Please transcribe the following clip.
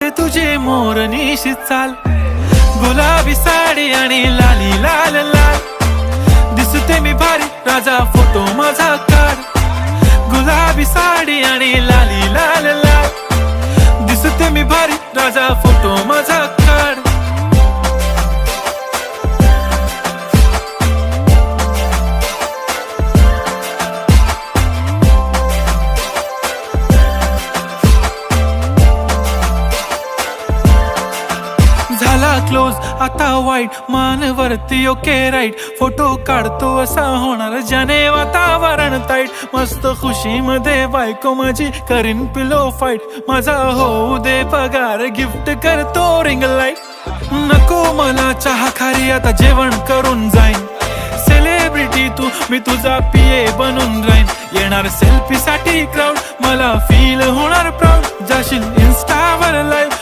आवडते तुझे मोरनीशी चाल, गुलाबी साडी आणि लाली लाल लाल. दिसते मी भारी राजा फोटो माझा काढ, गुलाबी साडी आणि लाली लाल लाल. दिसते मी भारी राजा फोटो माझा काढ. झाला क्लोज आता वाईट, मानवरती ओके राईट. फोटो काढतो असा होणार ज्याने वातावरण ताईट. मस्त खुशी मध्ये बायको माझी करीन पिलो फाईट. माझा होऊ दे पगार, गिफ्ट करतो रिंग लाईट. नको मला चहा खारी, आता जेवण करून जाईन. सेलिब्रिटी तू, मी तुझा पिये बनून राहीन. येणार सेल्फी साठी क्राऊड, मला फील होणार प्राऊड. जाशील इन्स्टावर लाईव्ह.